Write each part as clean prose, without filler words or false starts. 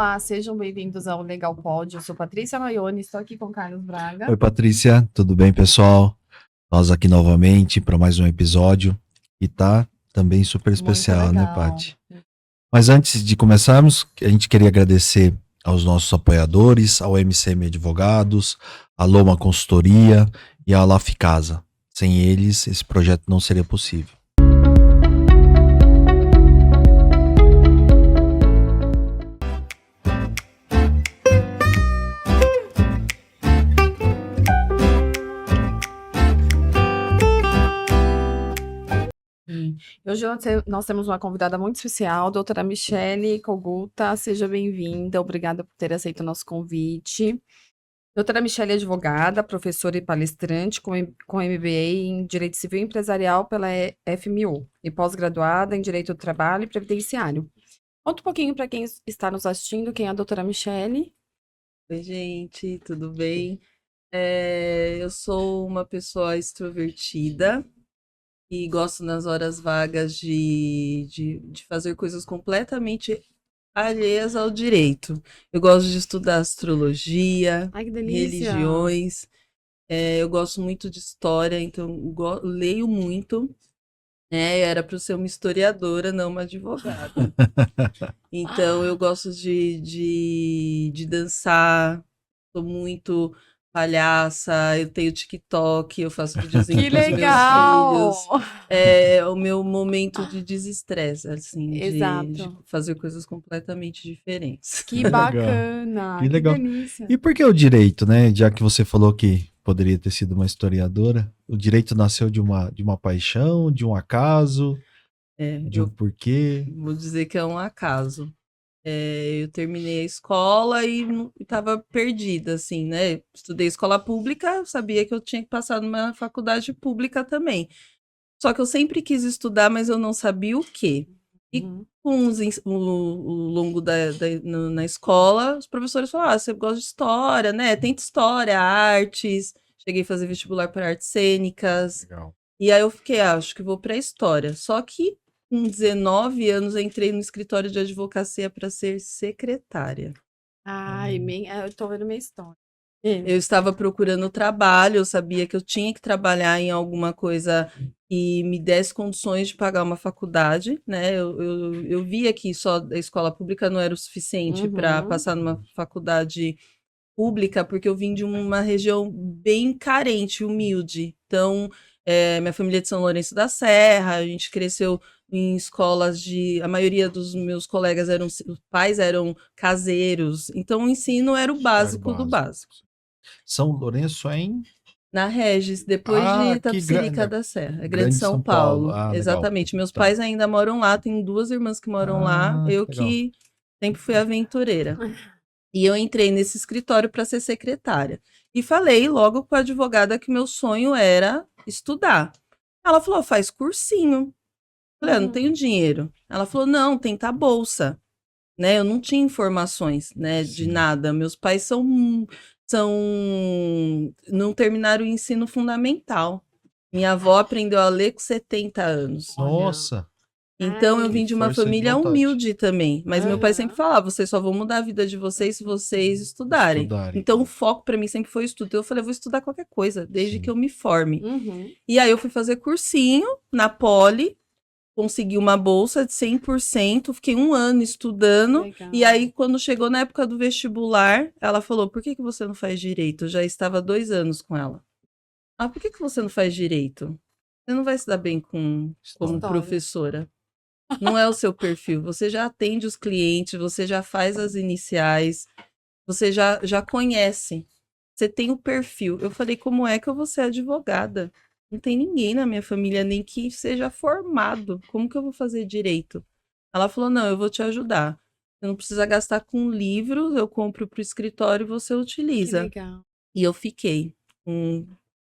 Olá, sejam bem-vindos ao Legal Pod. Eu sou Patrícia Maione, estou aqui com o Carlos Braga. Oi, Patrícia, tudo bem, pessoal? Nós aqui novamente para mais um episódio e tá também super especial, né, Paty? Mas antes de começarmos, a gente queria agradecer aos nossos apoiadores, ao MCM Advogados, à Loma Consultoria e à Laf Casa. Sem eles, esse projeto não seria possível. Hoje nós temos uma convidada muito especial, doutora Michele Koguta. Seja bem-vinda, obrigada por ter aceito o nosso convite. Doutora Michele é advogada, professora e palestrante com MBA em Direito Civil e Empresarial pela FMU e pós-graduada em Direito do Trabalho e Previdenciário. Conta um pouquinho para quem está nos assistindo, quem é a doutora Michele. Oi, gente, tudo bem? Eu sou uma pessoa extrovertida e gosto nas horas vagas de fazer coisas completamente alheias ao direito. Eu gosto de estudar astrologia, Ai, que delícia! religiões, eu gosto muito de história, então leio muito. Era para eu ser uma historiadora, não uma advogada. Então, eu gosto de dançar, sou muito palhaça, eu tenho TikTok, eu faço videozinho Que com os meus legal! filhos. É o meu momento de desestresse, assim, de Exato. fazer coisas completamente diferentes. Que bacana! Que legal. Delícia! E por que o direito, né? Já que você falou que poderia ter sido uma historiadora, o direito nasceu de uma paixão, de um acaso, de um porquê? Vou dizer que é um acaso. Eu terminei a escola e estava perdida, assim, né? Estudei escola pública, sabia que eu tinha que passar numa faculdade pública também. Só que eu sempre quis estudar, mas eu não sabia o quê. E com o longo na escola, os professores falaram: você gosta de história, né? Tenta história, artes. Cheguei a fazer vestibular para artes cênicas. Legal. E aí eu fiquei, acho que vou para história. Só que com 19 anos eu entrei no escritório de advocacia para ser secretária. Ai, eu tô vendo minha história. Eu estava procurando trabalho, eu sabia que eu tinha que trabalhar em alguma coisa que me desse condições de pagar uma faculdade, né? Eu via que só a escola pública não era o suficiente para passar numa faculdade pública, porque eu vim de uma região bem carente, humilde. Então, minha família é de São Lourenço da Serra, a gente cresceu em escolas a maioria dos meus colegas os pais eram caseiros, então o ensino era o básico do básico. São Lourenço Na Regis, depois de Itapecerica da Serra, Grande São Paulo. Exatamente. Meus pais ainda moram lá, tenho 2 irmãs que moram lá, eu que sempre fui aventureira. E eu entrei nesse escritório para ser secretária. E falei logo com a advogada que meu sonho era estudar. Ela falou: faz cursinho. Eu falei: não tenho dinheiro. Ela falou: não, tenta a bolsa. Né? Eu não tinha informações, né, de nada. Meus pais não terminaram o ensino fundamental. Minha avó aprendeu a ler com 70 anos. Nossa! Então, eu vim de uma família humilde também. Mas meu pai sempre falava: vocês só vão mudar a vida de vocês se vocês estudarem. Então, o foco para mim sempre foi estudo. Eu falei: eu vou estudar qualquer coisa, desde que eu me forme. E aí, eu fui fazer cursinho na Poli, consegui uma bolsa de 100%, fiquei 1 ano estudando. Legal. E aí, quando chegou na época do vestibular, ela falou: por que você não faz direito? Eu já estava 2 anos com ela. Por que você não faz direito? Você não vai se dar bem como professora. Não é o seu perfil. Você já atende os clientes, você já faz as iniciais, você já conhece. Você tem o perfil. Eu falei: como é que eu vou ser advogada? Não tem ninguém na minha família nem que seja formado. Como que eu vou fazer direito? Ela falou: não, eu vou te ajudar. Você não precisa gastar com livros, eu compro para o escritório e você utiliza. Que legal. E eu fiquei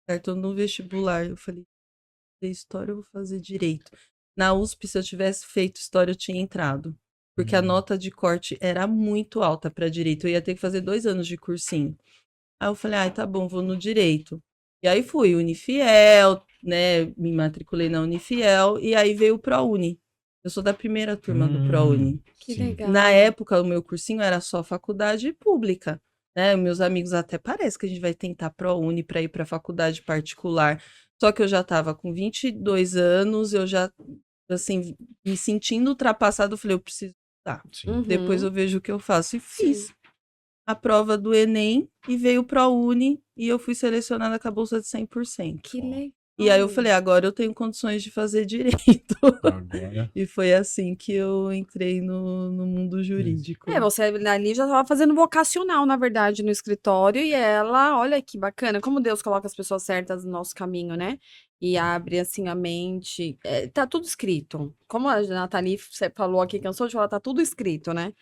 certo no vestibular. Eu falei: história eu vou fazer direito. Na USP, se eu tivesse feito história, eu tinha entrado. Porque a nota de corte era muito alta para direito. Eu ia ter que fazer 2 anos de cursinho. Aí eu falei: tá bom, vou no direito. E aí fui Unifiel, né? Me matriculei na Unifiel. E aí veio o ProUni. Eu sou da primeira turma do ProUni. Que legal. Na época, o meu cursinho era só faculdade pública, né? Meus amigos até parece que a gente vai tentar ProUni para ir para faculdade particular. Só que eu já estava com 22 anos, eu já, assim, me sentindo ultrapassado, eu falei, eu preciso estudar. Depois eu vejo o que eu faço. E fiz a prova do Enem e veio o ProUni e eu fui selecionada com a bolsa de 100%. Que legal. E aí eu falei, agora eu tenho condições de fazer direito. Agora. E foi assim que eu entrei no mundo jurídico. Você ali já estava fazendo vocacional, na verdade, no escritório, e ela, olha que bacana, como Deus coloca as pessoas certas no nosso caminho, né? E abre, assim, a mente. Tá tudo escrito. Como a Nathalie falou aqui, cansou de falar, tá tudo escrito, né?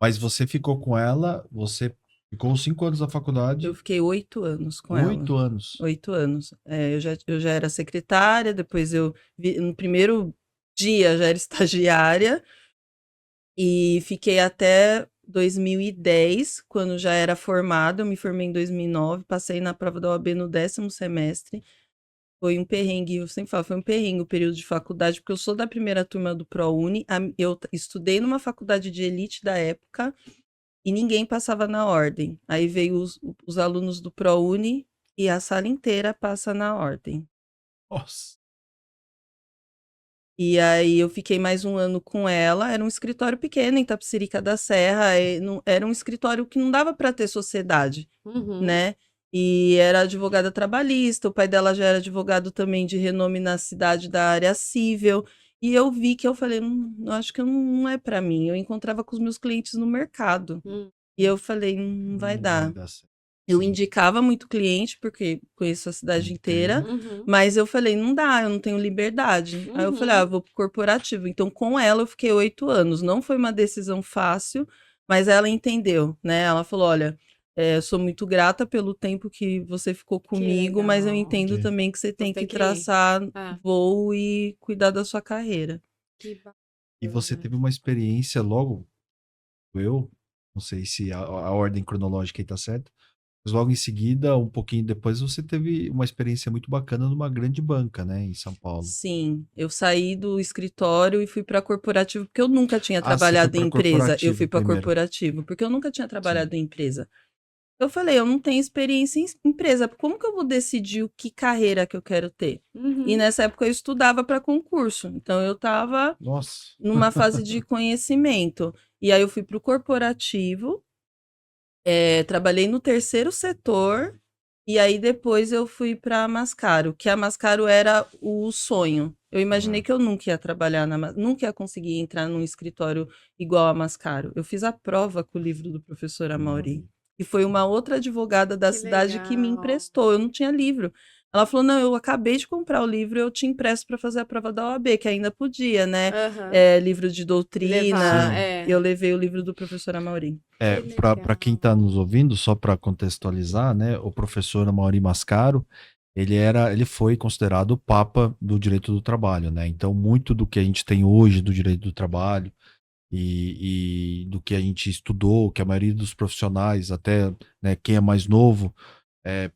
Mas você ficou com ela, você ficou 5 anos na faculdade? Eu fiquei 8 anos com ela. 8 anos? 8 anos. Eu já era secretária, depois no primeiro dia já era estagiária, e fiquei até 2010, quando já era formada. Eu me formei em 2009, passei na prova da OAB no 10º semestre. Foi um perrengue, eu sempre falo, foi um perrengue o período de faculdade, porque eu sou da primeira turma do ProUni, eu estudei numa faculdade de elite da época, e ninguém passava na ordem. Aí veio os alunos do ProUni e a sala inteira passa na ordem. Nossa. E aí eu fiquei mais um ano com ela. Era um escritório pequeno em Tapicerica da Serra. Era um escritório que não dava para ter sociedade, né? E era advogada trabalhista. O pai dela já era advogado também de renome na cidade da área civil. E eu vi que eu falei, eu acho que não é para mim. Eu encontrava com os meus clientes no mercado. E eu falei, não vai dar. Certo. Eu Sim. indicava muito cliente, porque conheço a cidade inteira, mas eu falei, não dá, eu não tenho liberdade. Aí eu falei, vou pro corporativo. Então, com ela, eu fiquei 8 anos. Não foi uma decisão fácil, mas ela entendeu, né? Ela falou, olha, eu sou muito grata pelo tempo que você ficou comigo, mas eu entendo também que você tem que traçar voo e cuidar da sua carreira. E você teve uma experiência logo, não sei se a ordem cronológica aí tá certa, mas logo em seguida, um pouquinho depois, você teve uma experiência muito bacana numa grande banca, né, em São Paulo. Sim, eu saí do escritório e fui para corporativo, porque eu nunca tinha trabalhado em empresa. Eu fui para corporativo, porque eu nunca tinha trabalhado em empresa. Eu falei, eu não tenho experiência em empresa, como que eu vou decidir que carreira que eu quero ter? E nessa época eu estudava para concurso, então eu estava numa fase de conhecimento. E aí eu fui para o corporativo, trabalhei no terceiro setor, e aí depois eu fui para a Mascaro, que a Mascaro era o sonho. Eu imaginei que eu nunca ia trabalhar nunca ia conseguir entrar num escritório igual a Mascaro. Eu fiz a prova com o livro do professor Amaury. E foi uma outra advogada da cidade que me emprestou. Eu não tinha livro. Ela falou, não, eu acabei de comprar o livro, eu te empresto para fazer a prova da OAB, que ainda podia, né? Livro de doutrina. Eu levei o livro do professor Amaury. Para quem está nos ouvindo, só para contextualizar, né? O professor Amaury Mascaro, ele foi considerado o papa do direito do trabalho, né? Então, muito do que a gente tem hoje do direito do trabalho e do que a gente estudou, que a maioria dos profissionais, até, né, quem é mais novo,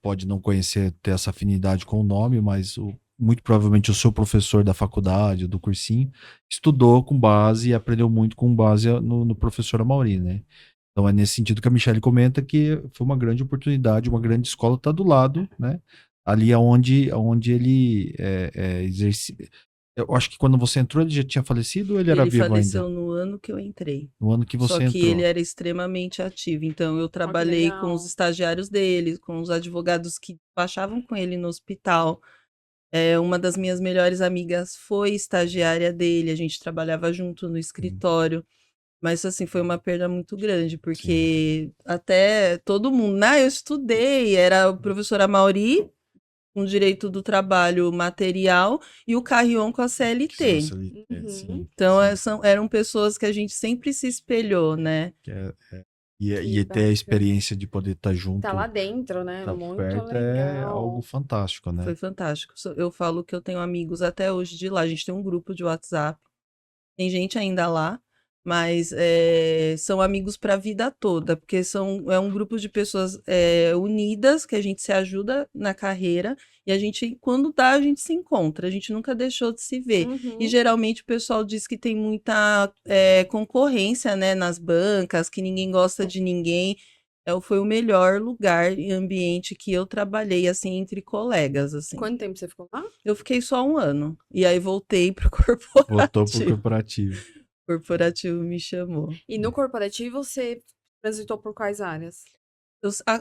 pode não conhecer, ter essa afinidade com o nome, mas muito provavelmente o seu professor da faculdade, do cursinho, estudou com base e aprendeu muito com base no professor Amaury, né? Então é nesse sentido que a Michelle comenta que foi uma grande oportunidade, uma grande escola, está do lado, né? Ali onde ele exerce. Eu acho que quando você entrou ele já tinha falecido ou ele era vivo ainda? Ele faleceu no ano que eu entrei. No ano que você entrou. Só que ele era extremamente ativo. Então eu trabalhei com os estagiários dele, com os advogados que passavam com ele no hospital. Uma das minhas melhores amigas foi estagiária dele, a gente trabalhava junto no escritório. Mas, assim, foi uma perda muito grande, porque até todo mundo... eu estudei, era o professor Amaury, com direito do trabalho material, e o Carrion com a CLT. Então, eram pessoas que a gente sempre se espelhou, né? E ter a experiência de poder estar junto. Tá lá dentro, né? Tá muito perto legal. É algo fantástico, né? Foi fantástico. Eu falo que eu tenho amigos até hoje de lá. A gente tem um grupo de WhatsApp. Tem gente ainda lá. mas são amigos para a vida toda, porque é um grupo de pessoas unidas, que a gente se ajuda na carreira, e a gente, quando dá, a gente se encontra, a gente nunca deixou de se ver. E geralmente o pessoal diz que tem muita concorrência, né, nas bancas, que ninguém gosta de ninguém. Foi o melhor lugar e ambiente que eu trabalhei, assim, entre colegas, assim. Quanto tempo você ficou lá? Eu fiquei só 1 ano. E aí voltei pro corporativo. Voltou pro corporativo. O corporativo me chamou. E no corporativo você transitou por quais áreas?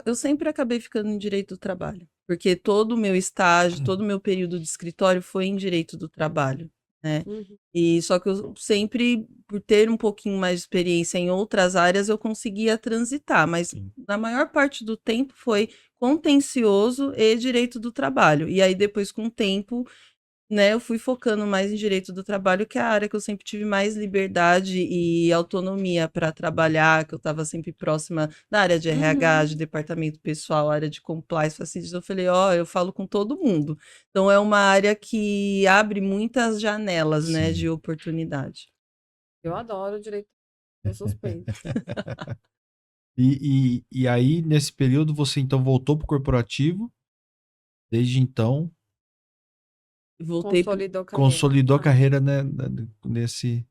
Eu sempre acabei ficando em direito do trabalho. Porque todo o meu estágio, todo o meu período de escritório foi em direito do trabalho, né? E só que eu sempre, por ter um pouquinho mais de experiência em outras áreas, eu conseguia transitar, mas na maior parte do tempo foi contencioso e direito do trabalho. E aí depois, com o tempo, né, eu fui focando mais em direito do trabalho, que é a área que eu sempre tive mais liberdade e autonomia para trabalhar, que eu estava sempre próxima da área de RH, de departamento pessoal, área de compliance, facilities. Eu falei, eu falo com todo mundo. Então é uma área que abre muitas janelas, né, de oportunidade. Eu adoro direito, eu suspeito. E aí, nesse período, você então voltou pro corporativo, desde então... Consolidou a carreira, né, nesse...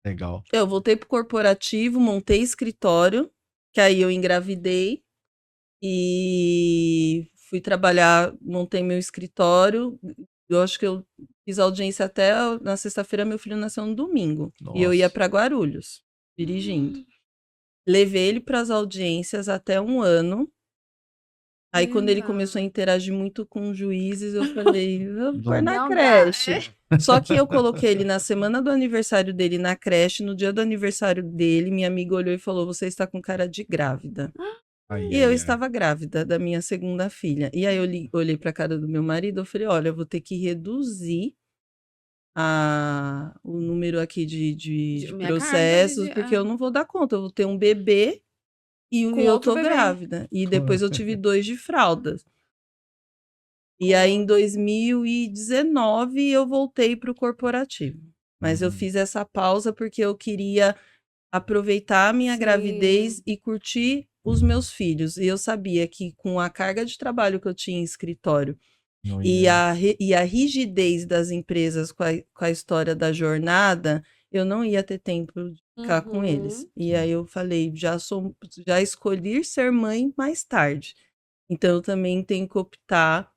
Legal. Eu voltei pro corporativo, montei escritório, que aí eu engravidei e fui trabalhar, montei meu escritório. Eu acho que eu fiz audiência até na sexta-feira, meu filho nasceu no domingo. Nossa. E eu ia para Guarulhos, dirigindo. Levei ele para as audiências até 1 ano. Aí, quando ele começou a interagir muito com juízes, eu falei, vou pôr na creche. Só que eu coloquei ele na semana do aniversário dele na creche, no dia do aniversário dele, minha amiga olhou e falou, você está com cara de grávida. E eu estava grávida da minha segunda filha. E aí eu olhei para a cara do meu marido, eu falei, olha, eu vou ter que reduzir o número aqui de processos, porque eu não vou dar conta, eu vou ter um bebê e eu tô grávida. E depois eu tive 2 de fraldas. E aí, em 2019, eu voltei para o corporativo. Mas eu fiz essa pausa porque eu queria aproveitar a minha gravidez e curtir os meus filhos. E eu sabia que com a carga de trabalho que eu tinha em escritório e a rigidez das empresas com a história da jornada, eu não ia ter tempo de ficar com eles. E aí eu falei, já escolhi ser mãe mais tarde. Então eu também tenho que optar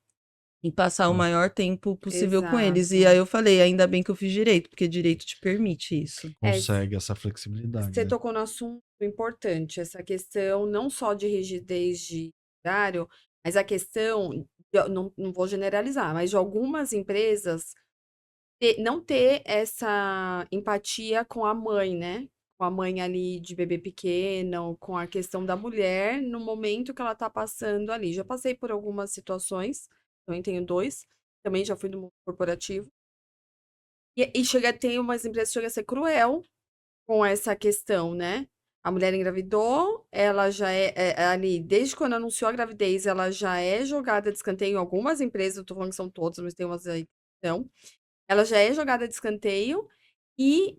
em passar o maior tempo possível com eles. E aí eu falei, ainda bem que eu fiz direito, porque direito te permite isso. Consegue essa flexibilidade. Você tocou no assunto importante, essa questão não só de rigidez de horário, mas a questão, não vou generalizar, mas de algumas empresas não ter essa empatia com a mãe, né? Com a mãe ali de bebê pequeno, com a questão da mulher no momento que ela tá passando ali. Já passei por algumas situações, também tenho 2, também já fui do mundo corporativo. E tem umas empresas que chegam a ser cruel com essa questão, né? A mulher engravidou, ela já ali, desde quando anunciou a gravidez, ela já é jogada de escanteio em algumas empresas, eu tô falando que são todas, mas tem umas aí que não. Ela já é jogada de escanteio e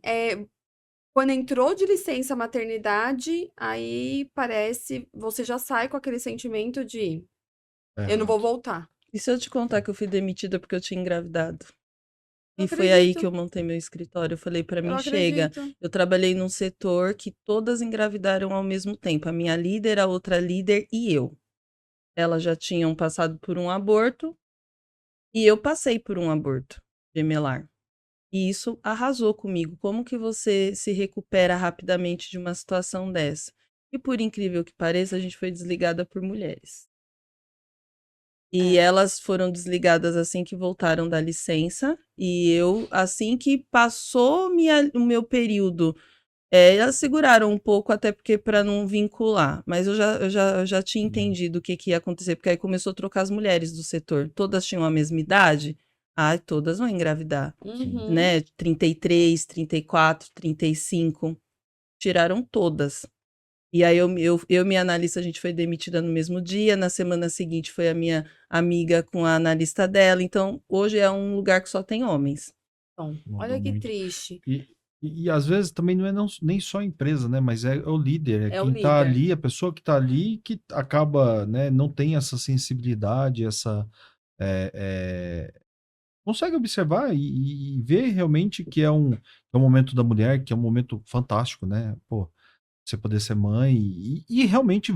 quando entrou de licença maternidade, aí parece, você já sai com aquele sentimento de eu não vou voltar. E se eu te contar que eu fui demitida porque eu tinha engravidado? E foi aí que eu montei meu escritório. Eu falei, para mim, chega. Eu trabalhei num setor que todas engravidaram ao mesmo tempo. A minha líder, a outra líder e eu. Elas já tinham passado por um aborto e eu passei por um aborto gemelar. E isso arrasou comigo. Como que você se recupera rapidamente de uma situação dessa? E por incrível que pareça, a gente foi desligada por mulheres. E elas foram desligadas assim que voltaram da licença. E eu, assim que passou o meu período, elas seguraram um pouco, até porque para não vincular. Mas eu já tinha entendido o que ia acontecer, porque aí começou a trocar as mulheres do setor. Todas tinham a mesma idade. Todas vão engravidar, né? 33, 34, 35. Tiraram todas. E aí eu e minha analista, a gente foi demitida no mesmo dia. Na semana seguinte foi a minha amiga com a analista dela. Então, hoje é um lugar que só tem homens. Então, olha que triste. E às vezes também não é nem só a empresa, né? Mas é o líder, É o quem tá líder. ali, a pessoa que tá ali, que acaba, né? Não tem essa sensibilidade, consegue observar e ver realmente que é um momento da mulher, que é um momento fantástico, né? Pô, você poder ser mãe e realmente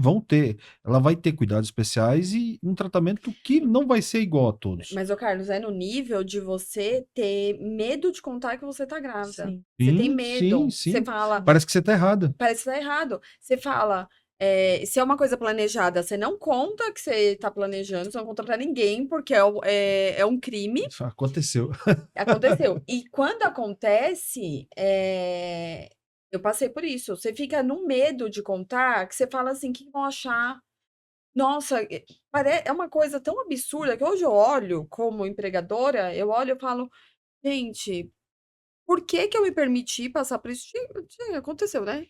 ela vai ter cuidados especiais e um tratamento que não vai ser igual a todos. Mas, ô Carlos, é no nível de você ter medo de contar que você tá grávida. Sim. Você tem Sim, medo. sim, Você sim. fala, Parece que você tá errada. parece que tá errado. Você fala, se é uma coisa planejada, você não conta que você tá planejando, você não conta pra ninguém, porque é um crime. Isso aconteceu. Aconteceu. E quando acontece, eu passei por isso. Você fica no medo de contar, que você fala assim, o que vão achar? Nossa, é uma coisa tão absurda que hoje eu olho como empregadora, eu olho e falo, gente, por que que eu me permiti passar por isso? Aconteceu, né?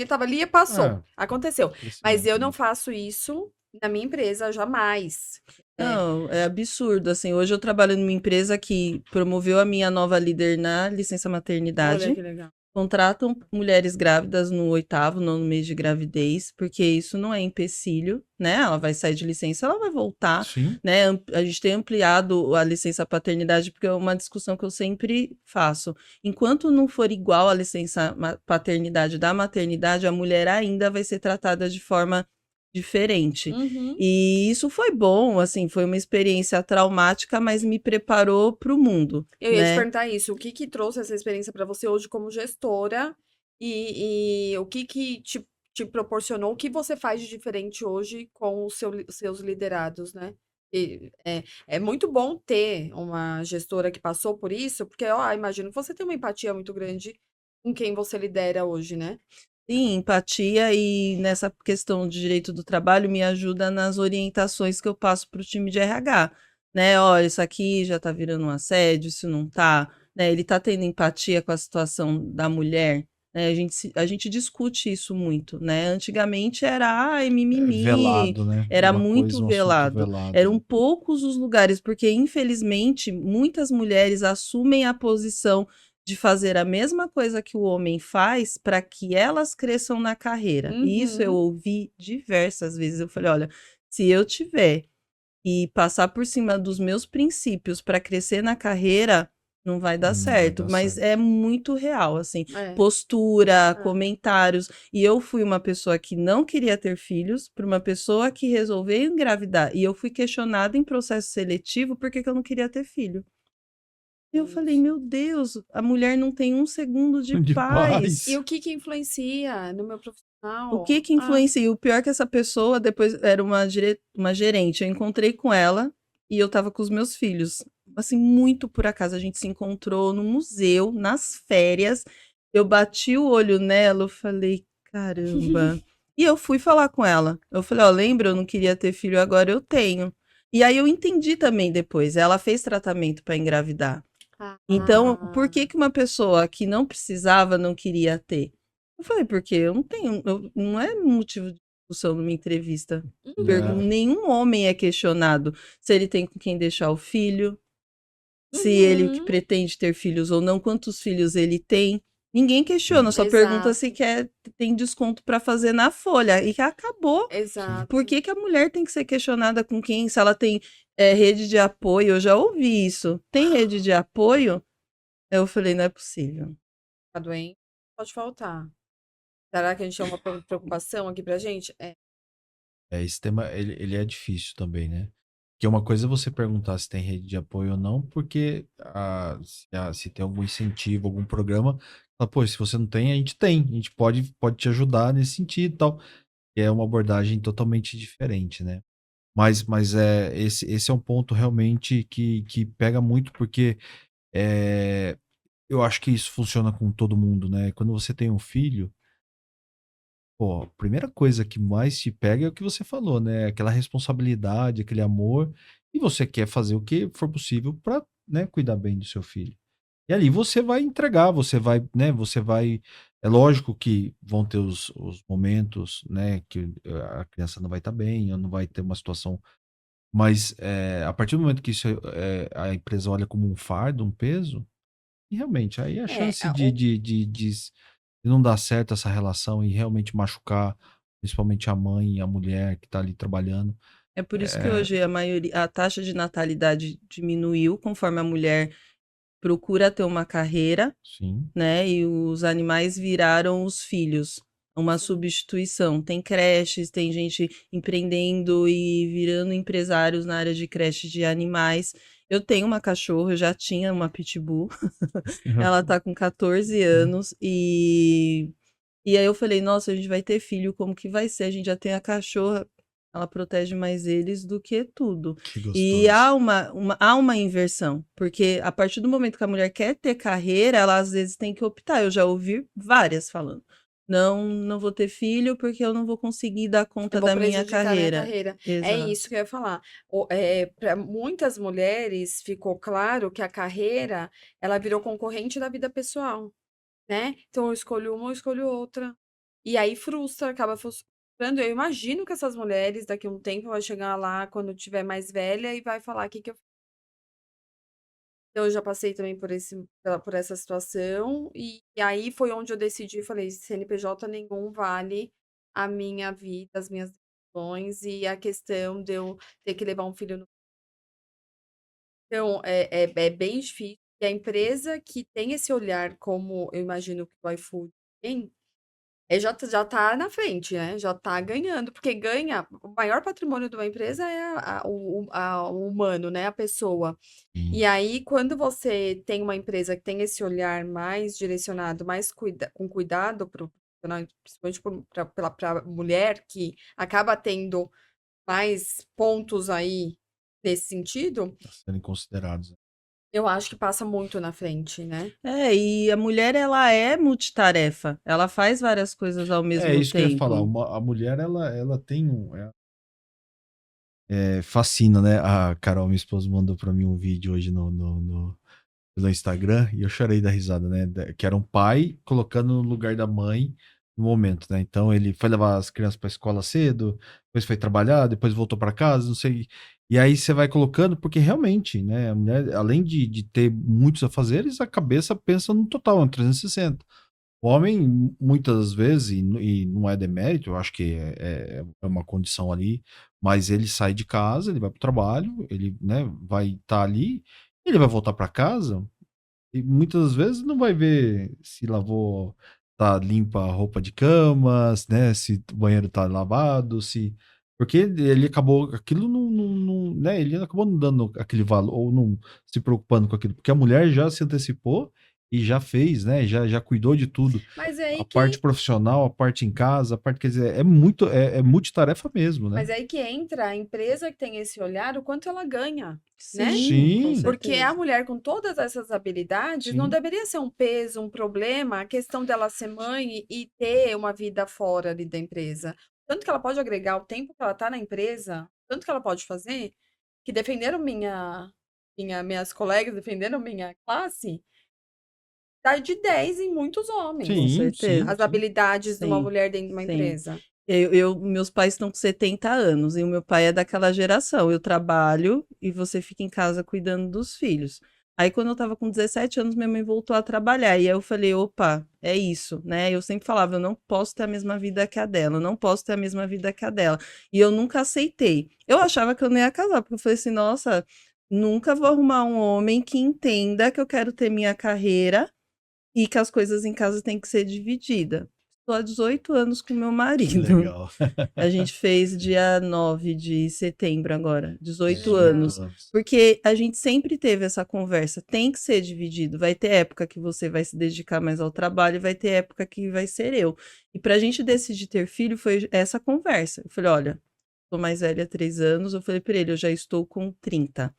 Tava ali e passou. É, Aconteceu. Mas crescimento, eu não né? faço isso na minha empresa, jamais. É. Não, é absurdo, assim, hoje eu trabalho numa empresa que promoveu a minha nova líder na licença Olha maternidade, que legal. contratam mulheres grávidas no 8º, 9º mês de gravidez, porque isso não é empecilho, né? Ela vai sair de licença, ela vai voltar, Sim. né? A gente tem ampliado a licença paternidade, porque é uma discussão que eu sempre faço. Enquanto não for igual a licença paternidade da maternidade, a mulher ainda vai ser tratada de forma diferente. Uhum. E isso foi bom, assim, foi uma experiência traumática, mas me preparou para o mundo, Eu ia te né? perguntar isso, o que que trouxe essa experiência para você hoje como gestora e o que que te proporcionou, o que você faz de diferente hoje com os seus liderados, né? É muito bom ter uma gestora que passou por isso, porque, ó, imagino que você tem uma empatia muito grande com quem você lidera hoje, né? Sim, empatia e nessa questão de direito do trabalho me ajuda nas orientações que eu passo para o time de RH, né? Olha, isso aqui já está virando um assédio, isso não tá, né? Ele está tendo empatia com a situação da mulher, né? A gente discute isso muito, né? Antigamente era, ai, mimimi, Velado, né? era Uma muito coisa, um assunto velado. velado. Eram poucos os lugares, porque infelizmente muitas mulheres assumem a posição de fazer a mesma coisa que o homem faz para que elas cresçam na carreira. E isso eu Uhum. ouvi diversas vezes. Eu falei: olha, se eu tiver e passar por cima dos meus princípios para crescer na carreira, não vai dar Não vai certo. dar Mas certo. é muito real, assim, É. postura, É. comentários. E eu fui uma pessoa que não queria ter filhos, para uma pessoa que resolveu engravidar. E eu fui questionada em processo seletivo por que eu não queria ter filho. E eu falei: Gente. "Meu Deus, a mulher não tem um segundo de De paz". E paz. o que que influencia no meu O profissional? que influencia? O pior é que essa pessoa depois era uma gerente, eu encontrei com ela e eu estava com os meus filhos. Assim, muito por acaso, a gente se encontrou no museu, nas férias, eu bati o olho nela, eu falei: "Caramba". E eu fui falar com ela, eu falei: "Ó, lembra, eu não queria ter filho, agora eu tenho". E aí eu entendi também depois, ela fez tratamento para engravidar. Então, por Ah, que que uma pessoa que não precisava não queria ter? Eu falei, porque eu não tenho, não é motivo de discussão numa entrevista. uhum, Nenhum homem é questionado se ele tem com quem deixar o filho, se ele que uhum, pretende ter filhos ou não, quantos filhos ele tem. Ninguém questiona, Sim. só pergunta se exato, quer, tem desconto para fazer na folha. E que acabou. Sim. Por exato. que que a mulher tem que ser questionada com quem, se ela tem rede de apoio? Eu já ouvi isso. Tem rede de apoio? Eu falei: "Não é possível". Tá doente, pode faltar. Será que a gente tem uma preocupação aqui pra gente? Esse tema, ele é difícil também, né? Porque uma coisa é você perguntar se tem rede de apoio ou não, porque se tem algum incentivo, algum programa, fala, pô, se você não tem, a gente tem, a gente pode te ajudar nesse sentido e tal. E é uma abordagem totalmente diferente, né? Mas esse é um ponto realmente que pega muito, porque é, eu acho que isso funciona com todo mundo, né? Quando você tem um filho, pô, a primeira coisa que mais te pega é o que você falou, né? Aquela responsabilidade, aquele amor, e você quer fazer o que for possível para, né, cuidar bem do seu filho. E ali você vai entregar, você vai, né? Você vai. É lógico que vão ter os momentos, né? Que a criança não vai estar bem, ou não vai ter uma situação. Mas a partir do momento que a empresa olha como um fardo, um peso, E realmente, aí a É, chance a- de não dar certo essa relação e realmente machucar, principalmente a mãe e a mulher que tá ali trabalhando. É por isso que É, hoje a taxa de natalidade diminuiu conforme a mulher procura ter uma carreira, sim. né? E os animais viraram os filhos, uma Sim. substituição. Tem creches, tem gente empreendendo e virando empresários na área de creche de animais. Eu tenho uma cachorra, eu já tinha uma pitbull. Ela tá com 14 anos e aí eu falei, nossa, a gente vai ter filho, como que vai ser? A gente já tem a cachorra, ela protege mais eles do que tudo. Que E gostoso. há uma inversão, porque a partir do momento que a mulher quer ter carreira, ela às vezes tem que optar. Eu já ouvi várias falando, não vou ter filho porque eu não vou conseguir dar Eu conta vou da minha prejudicar minha carreira. carreira. É Exato. isso que eu ia falar. Para muitas mulheres ficou claro que a carreira ela virou concorrente da vida pessoal, né? Então eu escolho uma, eu escolho outra. E aí frustra, acaba frustrando. Eu imagino que essas mulheres daqui a um tempo vai chegar lá quando tiver mais velha e vai falar o que que eu. Então, eu já passei também por essa situação, e aí foi onde eu decidi, falei, CNPJ nenhum vale a minha vida, as minhas decisões e a questão de eu ter que levar um filho no. Então, é bem difícil. E a empresa que tem esse olhar, como eu imagino que o iFood tem, já tá na frente, né? Já tá ganhando, porque ganha. O maior patrimônio de uma empresa é o humano, né? A pessoa. E aí, quando você tem uma empresa que tem esse olhar mais direcionado, mais com cuidado para o profissional, principalmente para a mulher, que acaba tendo mais pontos aí nesse sentido, A serem considerados. eu acho que passa muito na frente, né? É, e a mulher, ela é multitarefa, ela faz várias coisas ao É mesmo isso que eu ia falar. tempo. A mulher, ela tem fascina, né? A Carol, minha esposa, mandou pra mim um vídeo hoje pelo Instagram e eu chorei da risada, né? Que era um pai colocando no lugar da mãe no momento, né? Então ele foi levar as crianças pra escola cedo, depois foi trabalhar, depois voltou pra casa, não sei. E aí você vai colocando, porque realmente, né? A mulher, além de ter muitos afazeres, a cabeça pensa no total, no 360. O homem, muitas vezes, e não é demérito, eu acho que é uma condição ali, mas ele sai de casa, ele vai para o trabalho, ele, né, vai estar ali, ele vai voltar para casa, e muitas vezes não vai ver se lavou, tá limpa a roupa de cama, né, se o banheiro tá lavado, se. Porque ele acabou, aquilo né, ele acabou não dando aquele valor, ou não se preocupando com aquilo, porque a mulher já se antecipou e já fez, né, já cuidou de tudo. Mas é aí A parte que, profissional, a parte em casa, a parte, quer dizer, é multitarefa mesmo, né? mas é aí que entra a empresa que tem esse olhar, o quanto ela ganha, né? Sim, com Sim, Porque a certeza. mulher com todas essas habilidades não sim. deveria ser um peso, um problema, a questão dela ser mãe e ter uma vida fora ali da empresa. Tanto que ela pode agregar o tempo que ela tá na empresa, tanto que ela pode fazer, que defenderam minhas colegas, defenderam minha classe, dá de 10 em muitos Com homens. Sim, sim, certeza. As sim. habilidades de uma Sim, mulher dentro de uma sim. empresa. Meus pais estão com 70 anos e o meu pai é daquela geração. Eu trabalho e você fica em casa cuidando dos filhos. Aí, quando eu tava com 17 anos, minha mãe voltou a trabalhar. E aí eu falei, opa, é isso, né? Eu sempre falava, eu não posso ter a mesma vida que a dela, eu não posso ter a mesma vida que a dela. E eu nunca aceitei. Eu achava que eu não ia casar, porque eu falei assim, nossa, nunca vou arrumar um homem que entenda que eu quero ter minha carreira e que as coisas em casa têm que ser divididas. Estou há 18 anos com meu Que marido. legal. A gente fez dia 9 de setembro agora, 18 Legal. anos. 18 anos. Porque a gente sempre teve essa conversa, tem que ser dividido. Vai ter época que você vai se dedicar mais ao trabalho, e vai ter época que vai ser eu. E pra gente decidir ter filho foi essa conversa. Eu falei, olha, sou mais velha há 3 anos, eu falei pra ele, eu já estou com 30.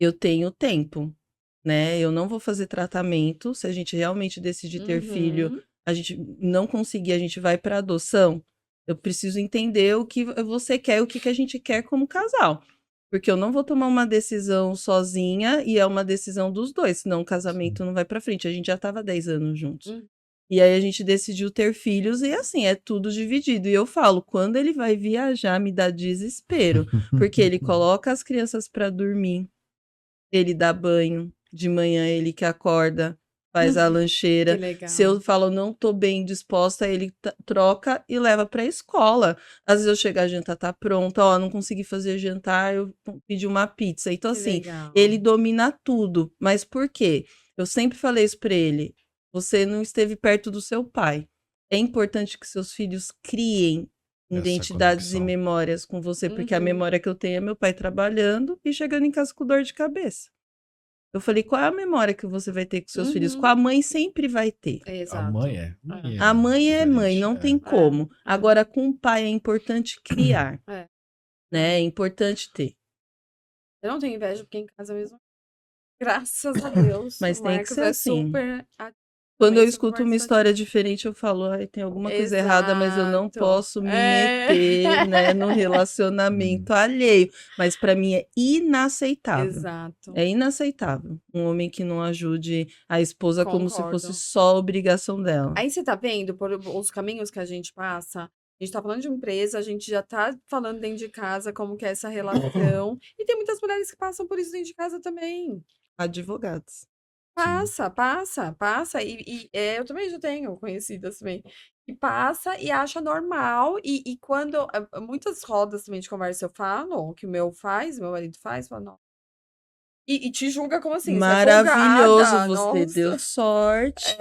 Eu tenho tempo, né? Eu não vou fazer tratamento. Se a gente realmente decidir ter filho, Uhum. a gente não conseguir, a gente vai para adoção. Eu preciso entender o que você quer, o que a gente quer como casal. Porque eu não vou tomar uma decisão sozinha e é uma decisão dos dois, senão o casamento não vai para frente. A gente já estava 10 anos juntos. Hum. E aí a gente decidiu ter filhos e assim, é tudo dividido. E eu falo, quando ele vai viajar, me dá desespero, porque ele coloca as crianças para dormir, ele dá banho, De manhã ele que acorda, faz a Que lancheira. legal. Se eu falo não tô bem disposta, ele troca e leva pra escola. Às vezes eu chego, a janta tá pronta, ó, não consegui fazer jantar, eu pedi uma pizza. Então, Que assim, legal. ele domina tudo. Mas por quê? Eu sempre falei isso pra ele. Você não esteve perto do seu pai. É importante que seus filhos criem identidades e memórias com você, porque a memória que eu tenho é meu pai trabalhando e chegando em casa com dor de cabeça. Eu falei, qual é a memória que você vai ter com seus filhos? Com a mãe sempre vai ter. Exato. A mãe é. A mãe é mãe, não tem como. É. Agora, com o pai é importante criar. Né? É importante ter. Eu não tenho inveja porque em casa mesmo. Graças a Deus. Mas o tem que Marcos ser é assim. super. Quando eu Também super escuto uma participativo. história diferente, eu falo, ai, tem alguma coisa errada, mas eu não Exato. posso me meter, né, no relacionamento alheio. Mas pra mim é inaceitável. Exato. É inaceitável. Um homem que não ajude a esposa como se Concordo. fosse só a obrigação dela. Aí você tá vendo por os caminhos que a gente passa? A gente tá falando de empresa, a gente já tá falando dentro de casa como que é essa relação. E tem muitas mulheres que passam por isso dentro de casa também. Advogados. Passa. Eu também já tenho conhecidas também. E passa e acha normal. E quando muitas rodas também de conversa eu falo, que o meu marido faz, fala, não. E te julga como assim? Maravilhoso, Você é folgada, você deu nossa. sorte.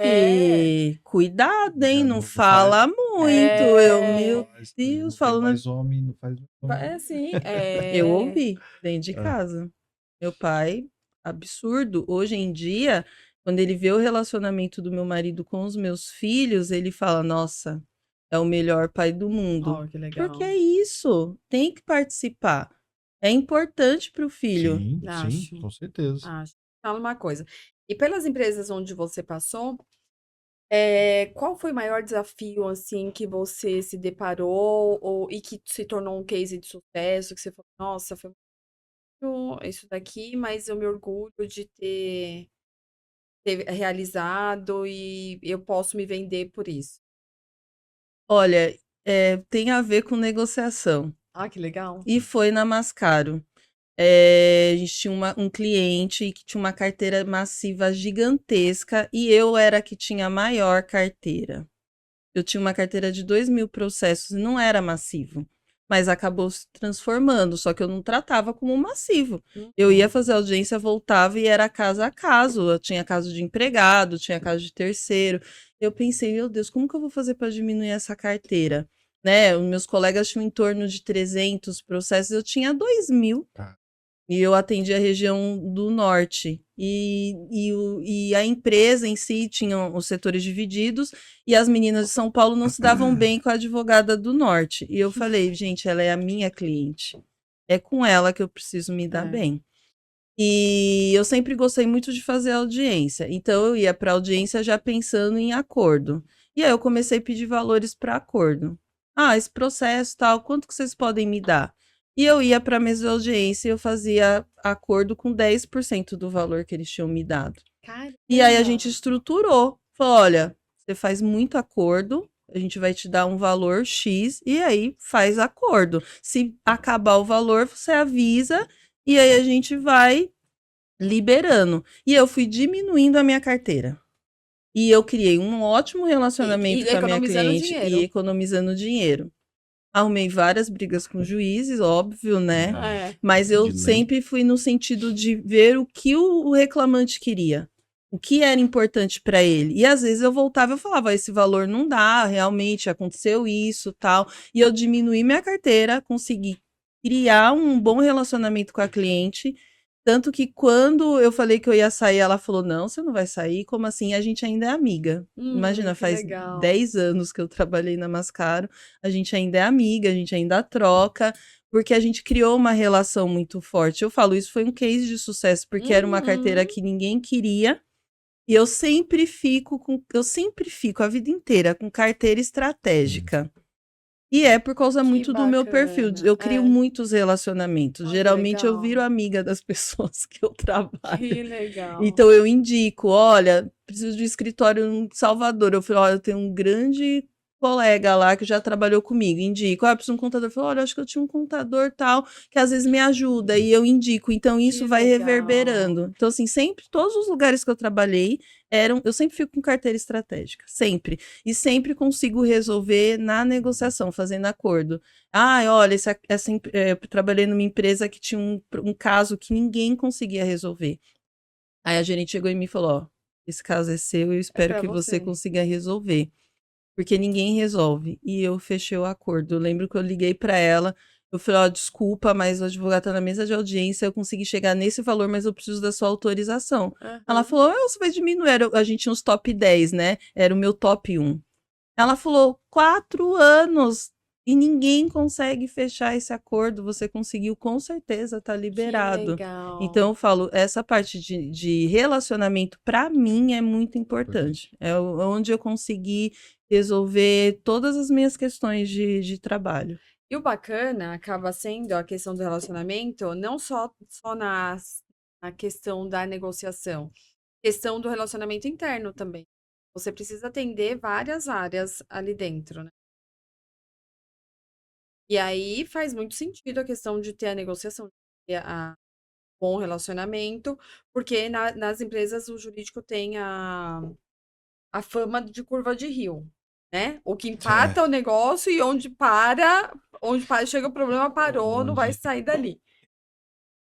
Cuidado, hein? Não fala muito. Meu Deus, falando. Mais homem, não faz. É assim. Eu ouvi dentro de casa. Meu pai, absurdo. Hoje em dia, quando ele vê o relacionamento do meu marido com os meus filhos, ele fala: Nossa, é o melhor pai do mundo. Oh, que legal. Porque é isso, tem que participar. É importante para o filho. Sim, com certeza. Acho. Fala uma coisa. E pelas empresas onde você passou, qual foi o maior desafio, assim, que você se deparou e que se tornou um case de sucesso, que você falou, nossa, foi muito isso daqui, mas eu me orgulho de ter realizado e eu posso me vender por isso. Olha, tem a ver com negociação. Ah, que legal. E foi na Mascaro. A gente tinha um cliente que tinha uma carteira massiva gigantesca e eu era a que tinha a maior carteira. Eu tinha uma carteira de 2.000 processos e não era massivo, mas acabou se transformando, só que eu não tratava como massivo. Eu ia fazer audiência, voltava e era caso a caso. Eu tinha caso de empregado, tinha caso de terceiro. Eu pensei, meu Deus, como que eu vou fazer para diminuir essa carteira? Né? Os meus colegas tinham em torno de 300 processos, eu tinha 2.000. E eu atendi a região do norte. E a empresa em si tinha os setores divididos e as meninas de São Paulo não se davam bem com a advogada do norte. E eu falei, gente, ela é a minha cliente. É com ela que eu preciso me dar bem. E eu sempre gostei muito de fazer audiência. Então eu ia para audiência já pensando em acordo. E aí eu comecei a pedir valores para acordo. Esse processo tal, quanto que vocês podem me dar? E eu ia para a mesa de audiência e eu fazia acordo com 10% do valor que eles tinham me dado. Caramba. E aí a gente estruturou. Falou, olha, você faz muito acordo, a gente vai te dar um valor X e aí faz acordo. Se acabar o valor, você avisa e aí a gente vai liberando. E eu fui diminuindo a minha carteira. E eu criei um ótimo relacionamento com a minha cliente e economizando dinheiro. Arrumei várias brigas com juízes, óbvio, né? Mas eu sempre fui no sentido de ver o que o reclamante queria. O que era importante para ele. E às vezes eu voltava e falava, esse valor não dá, realmente aconteceu isso, tal. E eu diminuí minha carteira, consegui criar um bom relacionamento com a cliente. Tanto que quando eu falei que eu ia sair, ela falou, não, você não vai sair? Como assim? A gente ainda é amiga. Imagina, faz 10 anos que eu trabalhei na Mascaro, a gente ainda é amiga, a gente ainda troca, porque a gente criou uma relação muito forte. Eu falo, isso foi um case de sucesso, porque era uma carteira que ninguém queria, e eu sempre fico a vida inteira com carteira estratégica. E é por causa muito do meu perfil. Eu crio muitos relacionamentos. Geralmente eu viro amiga das pessoas que eu trabalho. Que legal. Então eu indico, olha, preciso de um escritório em Salvador. Eu falo, olha, eu tenho um grande colega lá que já trabalhou comigo, indico, eu preciso de um contador, falou, olha, acho que eu tinha um contador tal, que às vezes me ajuda, e eu indico, então isso vai reverberando. Então, assim, sempre, todos os lugares que eu trabalhei, eu sempre fico com carteira estratégica, sempre. E sempre consigo resolver na negociação, fazendo acordo. Olha, eu trabalhei numa empresa que tinha um caso que ninguém conseguia resolver. Aí a gerente chegou em mim e falou, ó, esse caso é seu, eu espero que você consiga resolver. Porque ninguém resolve. E eu fechei o acordo. Eu lembro que eu liguei para ela, eu falei, ó, desculpa, mas o advogado tá na mesa de audiência, eu consegui chegar nesse valor, mas eu preciso da sua autorização. Ela falou, você vai diminuir. A gente tinha uns top 10, né? Era o meu top 1. Ela falou, 4 anos e ninguém consegue fechar esse acordo. Você conseguiu, com certeza, tá liberado. Então, eu falo, essa parte de relacionamento, para mim, é muito importante. É onde eu consegui resolver todas as minhas questões de trabalho. E o bacana acaba sendo a questão do relacionamento, não só na questão da negociação, questão do relacionamento interno também. Você precisa atender várias áreas ali dentro, né? E aí faz muito sentido a questão de ter a negociação, de ter bom relacionamento, porque nas empresas o jurídico tem a fama de curva de rio, né? O que empata o negócio e onde chega o problema, parou, não vai sair dali.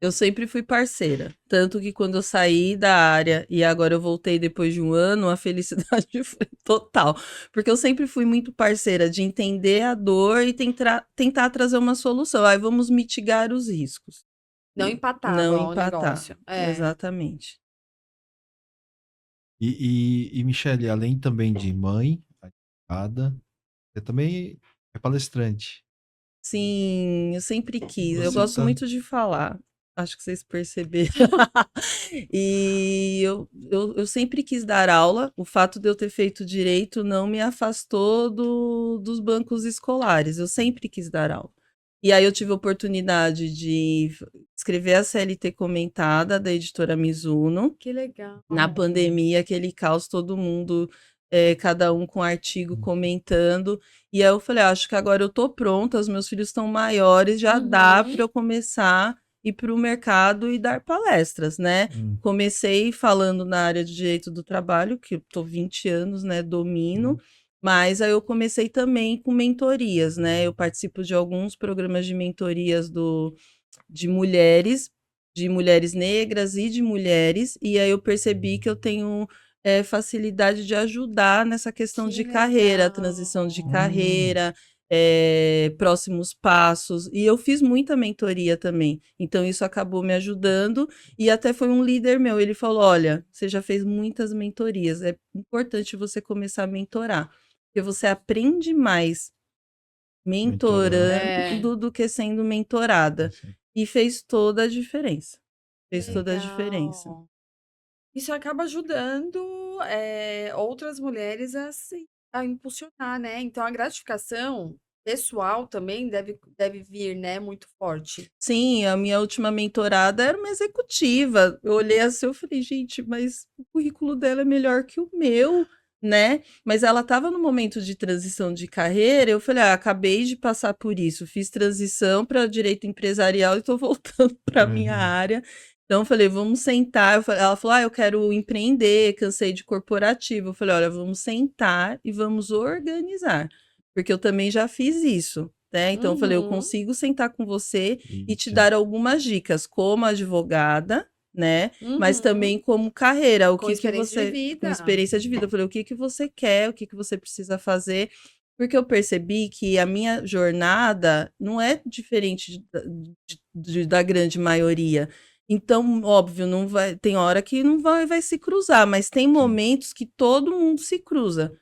Eu sempre fui parceira. Tanto que quando eu saí da área e agora eu voltei depois de um ano, a felicidade foi total. Porque eu sempre fui muito parceira de entender a dor e tentar trazer uma solução. Aí vamos mitigar os riscos. Não empatava o negócio. Exatamente. E Michele, além também de mãe, advogada, você também é palestrante. Sim, eu sempre quis. Eu gosto muito de falar. Acho que vocês perceberam. E eu sempre quis dar aula. O fato de eu ter feito direito não me afastou dos bancos escolares. Eu sempre quis dar aula. E aí eu tive a oportunidade de escrever a CLT comentada da editora Mizuno. Que legal. Na pandemia, aquele caos, todo mundo, cada um com artigo comentando. E aí eu falei, acho que agora eu tô pronta, os meus filhos estão maiores, já dá para eu começar a ir para o mercado e dar palestras, né? Comecei falando na área de direito do trabalho, que eu tô 20 anos, né, domino. Mas aí eu comecei também com mentorias, né? Eu participo de alguns programas de mentorias de mulheres negras e de mulheres, e aí eu percebi que eu tenho facilidade de ajudar nessa questão de carreira, transição de carreira, próximos passos, e eu fiz muita mentoria também, então isso acabou me ajudando, e até foi um líder meu, ele falou, olha, você já fez muitas mentorias, é importante você começar a mentorar, porque você aprende mais mentorando do que sendo mentorada. E fez toda a diferença. Toda a diferença. Isso acaba ajudando outras mulheres a impulsionar, né? Então, a gratificação pessoal também deve vir, né? Muito forte. Sim, a minha última mentorada era uma executiva. Eu olhei assim, eu falei, gente, mas o currículo dela é melhor que o meu, né? Mas ela estava no momento de transição de carreira, eu falei, acabei de passar por isso, fiz transição para direito empresarial e estou voltando para a minha área. Então, eu falei, vamos sentar. Ela falou, eu quero empreender, cansei de corporativo. Eu falei, olha, vamos sentar e vamos organizar, porque eu também já fiz isso. Né? Então, eu falei, eu consigo sentar com você e te dar algumas dicas como advogada, né? Mas também como carreira, com experiência de vida. Com experiência de vida. Eu falei, o que você quer, o que você precisa fazer, porque eu percebi que a minha jornada não é diferente da grande maioria. Então, óbvio, não vai, tem hora que não vai se cruzar, mas tem momentos que todo mundo se cruza,